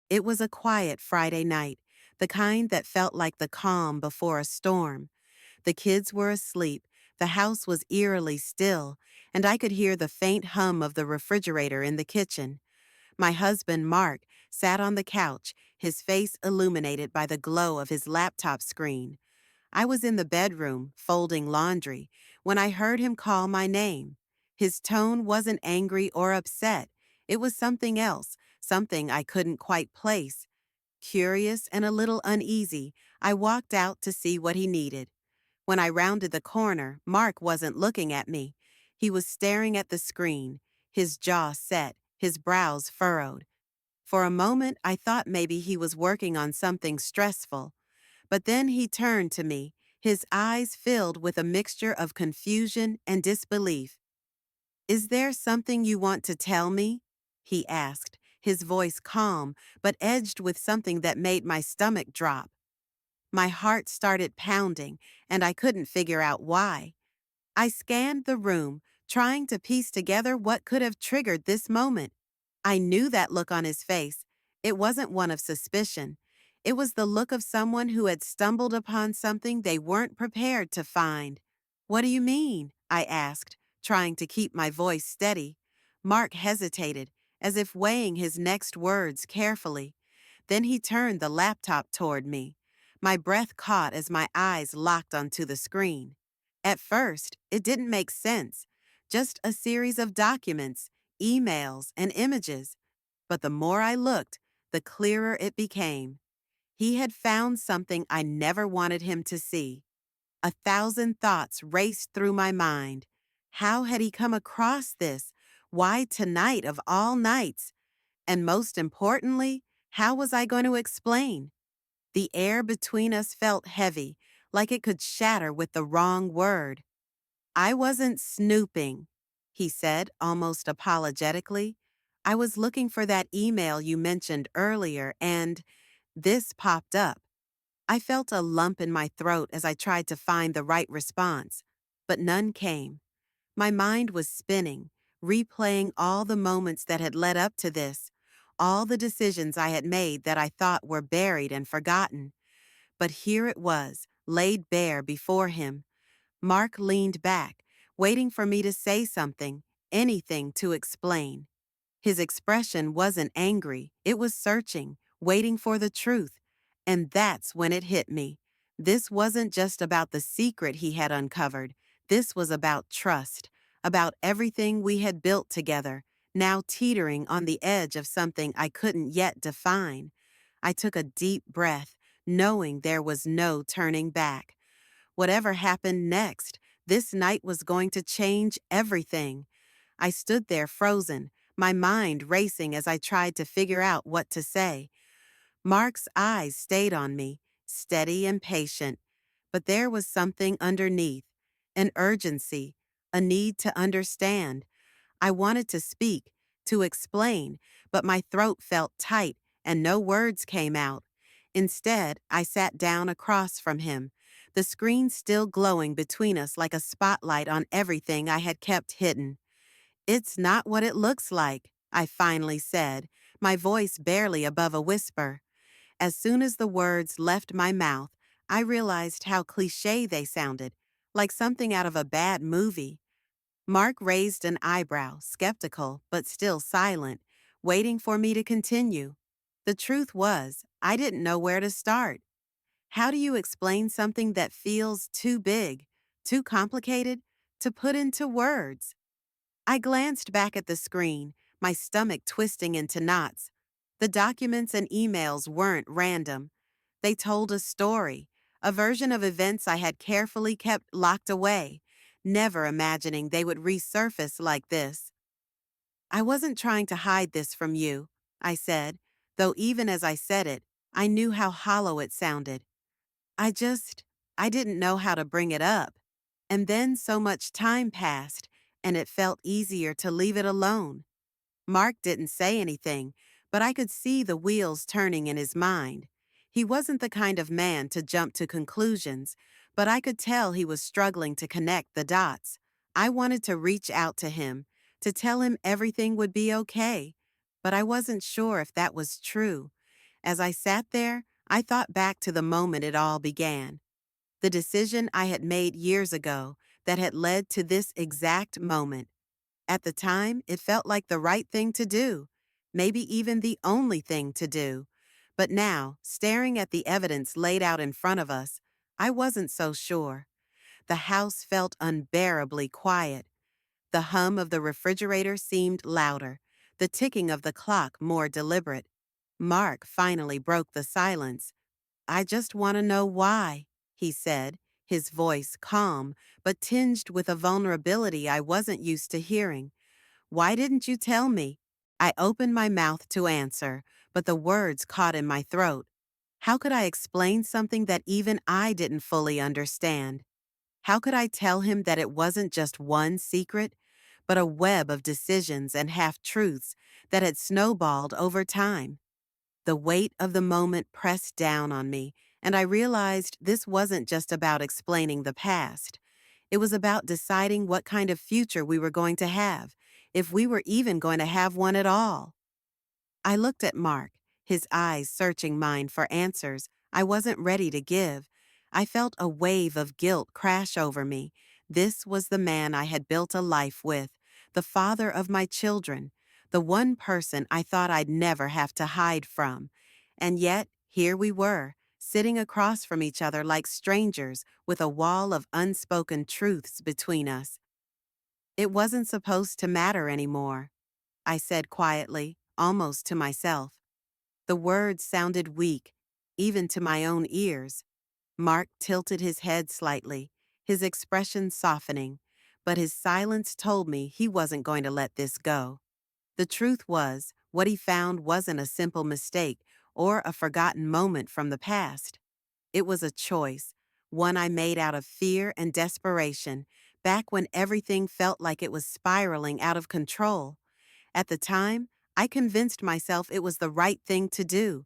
It was a quiet Friday night, the kind that felt like the calm before a storm. The kids were asleep, the house was eerily still, and I could hear the faint hum of the refrigerator in the kitchen. My husband, Mark, sat on the couch, his face illuminated by the glow of his laptop screen. I was in the bedroom, folding laundry, when I heard him call my name. His tone wasn't angry or upset. It was something else, something I couldn't quite place. Curious and a little uneasy, I walked out to see what he needed. When I rounded the corner, Mark wasn't looking at me. He was staring at the screen, his jaw set, his brows furrowed. For a moment, I thought maybe he was working on something stressful. But then he turned to me, his eyes filled with a mixture of confusion and disbelief. "Is there something you want to tell me?" he asked, his voice calm but edged with something that made my stomach drop. My heart started pounding, and I couldn't figure out why. I scanned the room, trying to piece together what could have triggered this moment. I knew that look on his face. It wasn't one of suspicion. It was the look of someone who had stumbled upon something they weren't prepared to find. "What do you mean?" I asked, trying to keep my voice steady. Mark hesitated, as if weighing his next words carefully. Then he turned the laptop toward me. My breath caught as my eyes locked onto the screen. At first, it didn't make sense. Just a series of documents, emails, and images. But the more I looked, the clearer it became. He had found something I never wanted him to see. 1,000 thoughts raced through my mind. How had he come across this? Why tonight of all nights? And most importantly, how was I going to explain? The air between us felt heavy, like it could shatter with the wrong word. "I wasn't snooping," he said, almost apologetically. "I was looking for that email you mentioned earlier, and this popped up." I felt a lump in my throat as I tried to find the right response, but none came. My mind was spinning, replaying all the moments that had led up to this, all the decisions I had made that I thought were buried and forgotten. But here it was, laid bare before him. Mark leaned back, waiting for me to say something, anything to explain. His expression wasn't angry, it was searching, waiting for the truth. And that's when it hit me. This wasn't just about the secret he had uncovered. This was about trust, about everything we had built together, now teetering on the edge of something I couldn't yet define. I took a deep breath, knowing there was no turning back. Whatever happened next, this night was going to change everything. I stood there frozen, my mind racing as I tried to figure out what to say. Mark's eyes stayed on me, steady and patient. But there was something underneath, an urgency, a need to understand. I wanted to speak, to explain, but my throat felt tight and no words came out. Instead, I sat down across from him, the screen still glowing between us like a spotlight on everything I had kept hidden. "It's not what it looks like," I finally said, my voice barely above a whisper. As soon as the words left my mouth, I realized how cliché they sounded, like something out of a bad movie. Mark raised an eyebrow, skeptical but still silent, waiting for me to continue. The truth was, I didn't know where to start. How do you explain something that feels too big, too complicated, to put into words? I glanced back at the screen, my stomach twisting into knots. The documents and emails weren't random. They told a story, a version of events I had carefully kept locked away, never imagining they would resurface like this. "I wasn't trying to hide this from you," I said, though even as I said it, I knew how hollow it sounded. I just, I didn't know how to bring it up. And then so much time passed, and it felt easier to leave it alone. Mark didn't say anything, but I could see the wheels turning in his mind. He wasn't the kind of man to jump to conclusions, but I could tell he was struggling to connect the dots. I wanted to reach out to him, to tell him everything would be okay, but I wasn't sure if that was true. As I sat there, I thought back to the moment it all began. The decision I had made years ago that had led to this exact moment. At the time, it felt like the right thing to do, maybe even the only thing to do. But now, staring at the evidence laid out in front of us, I wasn't so sure. The house felt unbearably quiet. The hum of the refrigerator seemed louder, the ticking of the clock more deliberate. Mark finally broke the silence. "I just want to know why," he said, his voice calm, but tinged with a vulnerability I wasn't used to hearing. "Why didn't you tell me?" I opened my mouth to answer, but the words caught in my throat. How could I explain something that even I didn't fully understand? How could I tell him that it wasn't just one secret, but a web of decisions and half-truths that had snowballed over time? The weight of the moment pressed down on me, and I realized this wasn't just about explaining the past. It was about deciding what kind of future we were going to have, if we were even going to have one at all. I looked at Mark, his eyes searching mine for answers I wasn't ready to give. I felt a wave of guilt crash over me. This was the man I had built a life with, the father of my children, the one person I thought I'd never have to hide from. And yet, here we were, sitting across from each other like strangers with a wall of unspoken truths between us. It wasn't supposed to matter anymore, I said quietly, almost to myself. The words sounded weak, even to my own ears. Mark tilted his head slightly, his expression softening, but his silence told me he wasn't going to let this go. The truth was, what he found wasn't a simple mistake or a forgotten moment from the past. It was a choice, one I made out of fear and desperation, back when everything felt like it was spiraling out of control. At the time, I convinced myself it was the right thing to do,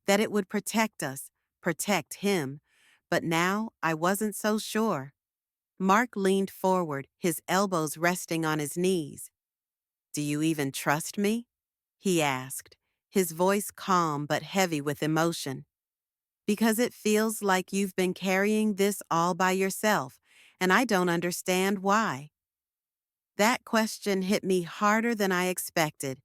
that it would protect us, protect him. But now I wasn't so sure. Mark leaned forward, his elbows resting on his knees. "Do you even trust me?" he asked, his voice calm but heavy with emotion. "Because it feels like you've been carrying this all by yourself, and I don't understand why." That question hit me harder than I expected.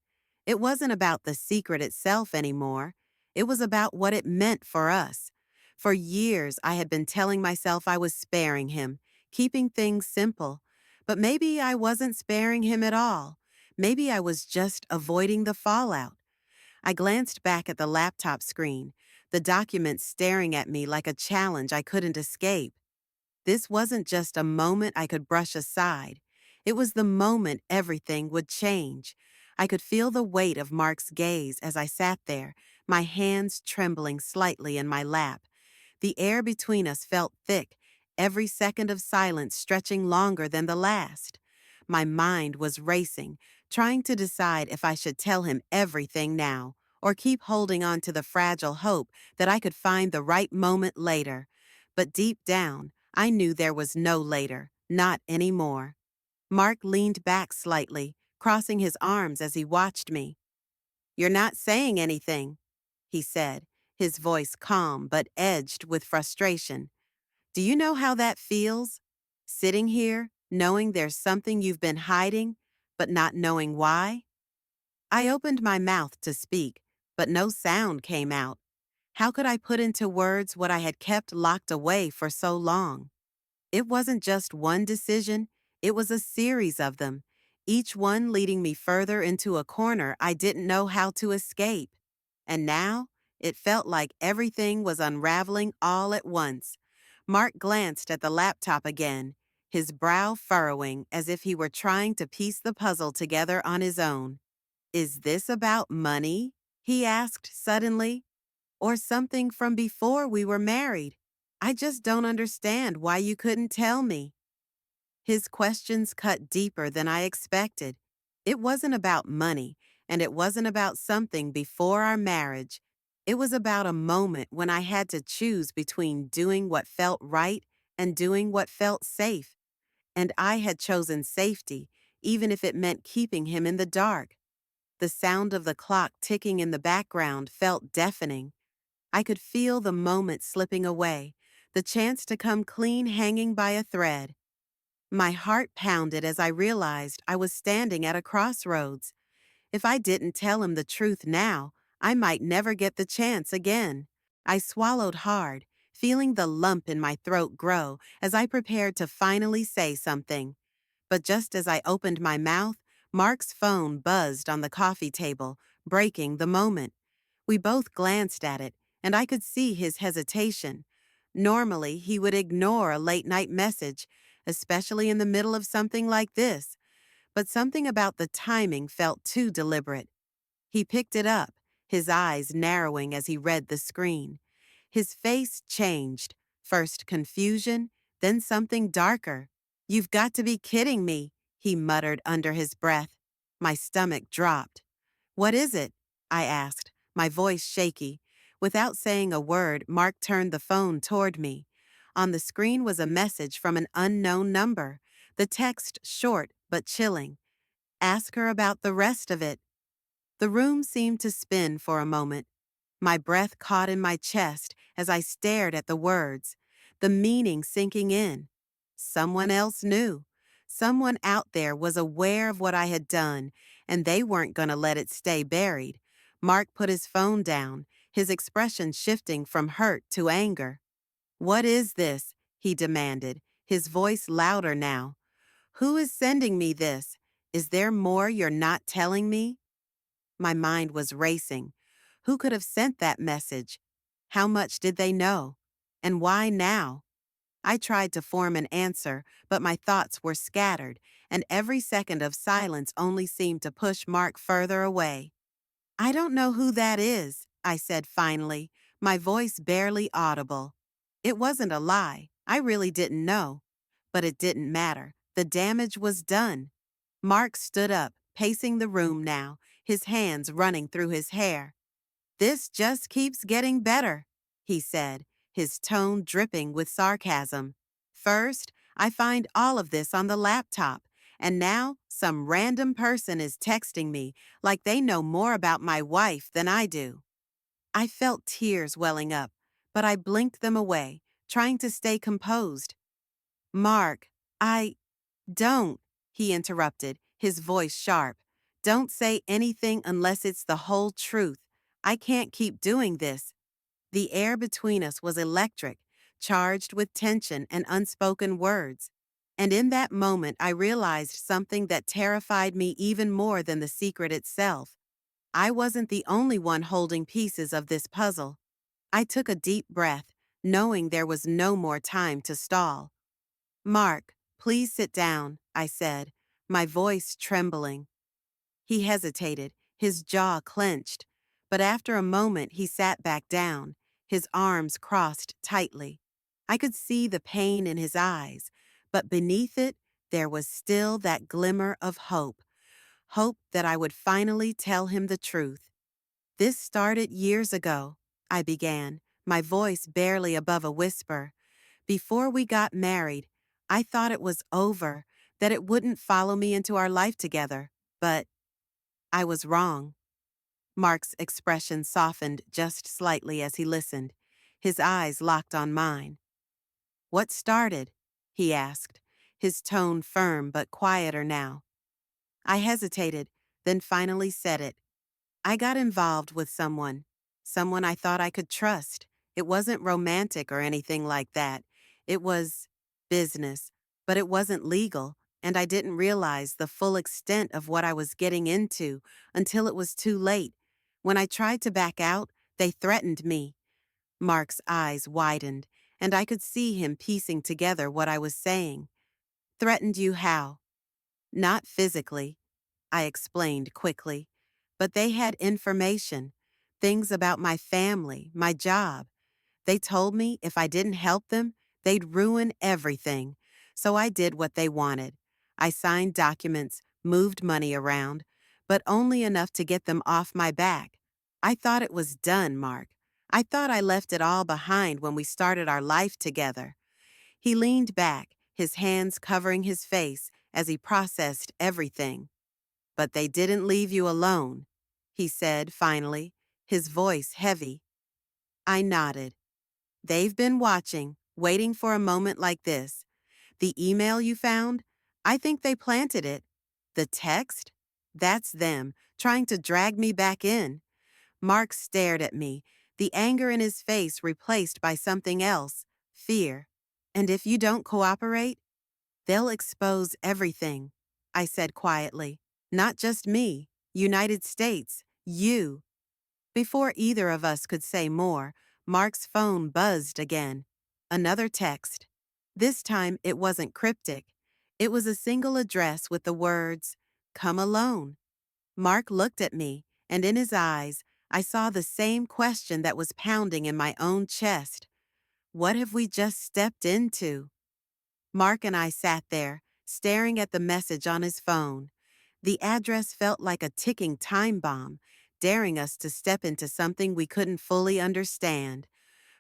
It wasn't about the secret itself anymore. It was about what it meant for us. For years, I had been telling myself I was sparing him, keeping things simple. But maybe I wasn't sparing him at all. Maybe I was just avoiding the fallout. I glanced back at the laptop screen, the documents staring at me like a challenge I couldn't escape. This wasn't just a moment I could brush aside. It was the moment everything would change. I could feel the weight of Mark's gaze as I sat there, my hands trembling slightly in my lap. The air between us felt thick, every second of silence stretching longer than the last. My mind was racing, trying to decide if I should tell him everything now, or keep holding on to the fragile hope that I could find the right moment later. But deep down, I knew there was no later, not anymore. Mark leaned back slightly, crossing his arms as he watched me. "You're not saying anything," he said, his voice calm but edged with frustration. "Do you know how that feels? Sitting here, knowing there's something you've been hiding, but not knowing why?" I opened my mouth to speak, but no sound came out. How could I put into words what I had kept locked away for so long? It wasn't just one decision, it was a series of them, each one leading me further into a corner I didn't know how to escape. And now, it felt like everything was unraveling all at once. Mark glanced at the laptop again, his brow furrowing as if he were trying to piece the puzzle together on his own. "Is this about money?" he asked suddenly. "Or something from before we were married? I just don't understand why you couldn't tell me." His questions cut deeper than I expected. It wasn't about money, and it wasn't about something before our marriage. It was about a moment when I had to choose between doing what felt right and doing what felt safe. And I had chosen safety, even if it meant keeping him in the dark. The sound of the clock ticking in the background felt deafening. I could feel the moment slipping away, the chance to come clean hanging by a thread. My heart pounded as I realized I was standing at a crossroads. If I didn't tell him the truth now, I might never get the chance again. I swallowed hard, feeling the lump in my throat grow as I prepared to finally say something. But just as I opened my mouth, Mark's phone buzzed on the coffee table, breaking the moment. We both glanced at it, and I could see his hesitation. Normally, he would ignore a late-night message, especially in the middle of something like this, but something about the timing felt too deliberate. He picked it up, his eyes narrowing as he read the screen. His face changed, first confusion, then something darker. "You've got to be kidding me," he muttered under his breath. My stomach dropped. "What is it?" I asked, my voice shaky. Without saying a word, Mark turned the phone toward me. On the screen was a message from an unknown number, the text short but chilling. "Ask her about the rest of it." The room seemed to spin for a moment. My breath caught in my chest as I stared at the words, the meaning sinking in. Someone else knew. Someone out there was aware of what I had done, and they weren't going to let it stay buried. Mark put his phone down, his expression shifting from hurt to anger. "What is this?" he demanded, his voice louder now. "Who is sending me this? Is there more you're not telling me?" My mind was racing. Who could have sent that message? How much did they know? And why now? I tried to form an answer, but my thoughts were scattered, and every second of silence only seemed to push Mark further away. "I don't know who that is," I said finally, my voice barely audible. It wasn't a lie. I really didn't know. But it didn't matter. The damage was done. Mark stood up, pacing the room now, his hands running through his hair. "This just keeps getting better," he said, his tone dripping with sarcasm. "First, I find all of this on the laptop, and now some random person is texting me like they know more about my wife than I do." I felt tears welling up, but I blinked them away, trying to stay composed. "Mark, don't," he interrupted, his voice sharp. "Don't say anything unless it's the whole truth. I can't keep doing this." The air between us was electric, charged with tension and unspoken words. And in that moment, I realized something that terrified me even more than the secret itself. I wasn't the only one holding pieces of this puzzle. I took a deep breath, knowing there was no more time to stall. "Mark, please sit down," I said, my voice trembling. He hesitated, his jaw clenched, but after a moment he sat back down, his arms crossed tightly. I could see the pain in his eyes, but beneath it there was still that glimmer of hope, hope that I would finally tell him the truth. "This started years ago," I began, my voice barely above a whisper. "Before we got married, I thought it was over, that it wouldn't follow me into our life together, but I was wrong." Mark's expression softened just slightly as he listened, his eyes locked on mine. "What started?" he asked, his tone firm but quieter now. I hesitated, then finally said it. "I got involved with someone I thought I could trust. It wasn't romantic or anything like that. It was business, but it wasn't legal, and I didn't realize the full extent of what I was getting into until it was too late. When I tried to back out, they threatened me." Mark's eyes widened, and I could see him piecing together what I was saying. "Threatened you how?" "Not physically," I explained quickly, "but they had information, things about my family, my job. They told me if I didn't help them, they'd ruin everything. So I did what they wanted. I signed documents, moved money around, but only enough to get them off my back. I thought it was done, Mark. I thought I left it all behind when we started our life together." He leaned back, his hands covering his face as he processed everything. But they didn't leave you alone, he said finally, his voice heavy. I nodded. They've been watching, waiting for a moment like this. The email you found? I think they planted it. The text? That's them, trying to drag me back in. Mark stared at me, the anger in his face replaced by something else, fear. And if you don't cooperate, they'll expose everything, I said quietly. Not just me, United States, you. Before either of us could say more, Mark's phone buzzed again. Another text. This time it wasn't cryptic. It was a single address with the words, "Come alone." Mark looked at me, and in his eyes, I saw the same question that was pounding in my own chest. What have we just stepped into? Mark and I sat there, staring at the message on his phone. The address felt like a ticking time bomb, daring us to step into something we couldn't fully understand.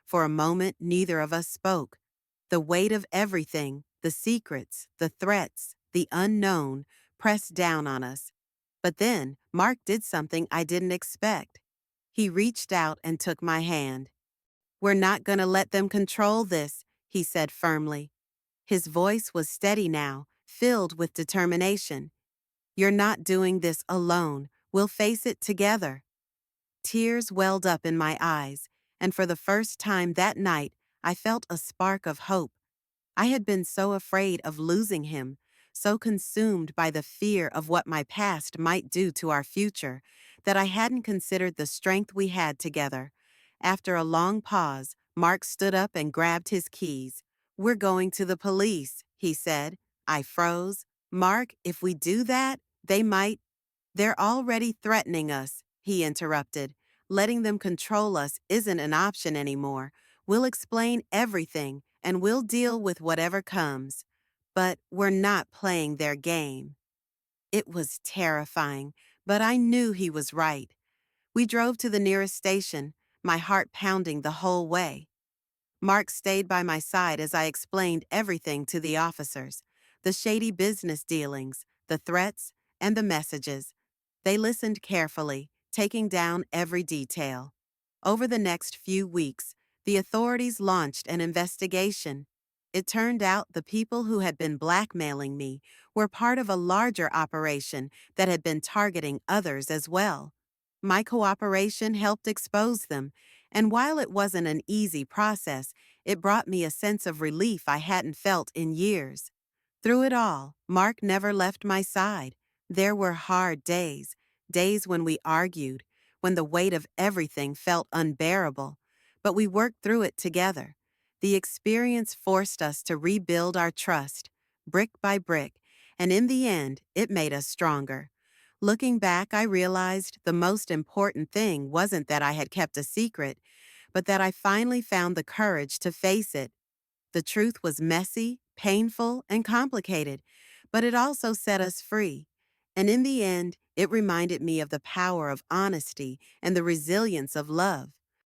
For a moment, neither of us spoke. The weight of everything, the secrets, the threats, the unknown, pressed down on us. But then, Mark did something I didn't expect. He reached out and took my hand. We're not going to let them control this, he said firmly. His voice was steady now, filled with determination. You're not doing this alone. We'll face it together. Tears welled up in my eyes, and for the first time that night, I felt a spark of hope. I had been so afraid of losing him, so consumed by the fear of what my past might do to our future, that I hadn't considered the strength we had together. After a long pause, Mark stood up and grabbed his keys. We're going to the police, he said. I froze. Mark, if we do that, they might. They're already threatening us, he interrupted. Letting them control us isn't an option anymore. We'll explain everything, and we'll deal with whatever comes. But we're not playing their game. It was terrifying, but I knew he was right. We drove to the nearest station, my heart pounding the whole way. Mark stayed by my side as I explained everything to the officers, the shady business dealings, the threats, and the messages. They listened carefully, taking down every detail. Over the next few weeks, the authorities launched an investigation. It turned out the people who had been blackmailing me were part of a larger operation that had been targeting others as well. My cooperation helped expose them, and while it wasn't an easy process, it brought me a sense of relief I hadn't felt in years. Through it all, Mark never left my side. There were hard days, days when we argued, when the weight of everything felt unbearable, but we worked through it together. The experience forced us to rebuild our trust, brick by brick, and in the end, it made us stronger. Looking back, I realized the most important thing wasn't that I had kept a secret, but that I finally found the courage to face it. The truth was messy, painful, and complicated, but it also set us free. And in the end, it reminded me of the power of honesty and the resilience of love.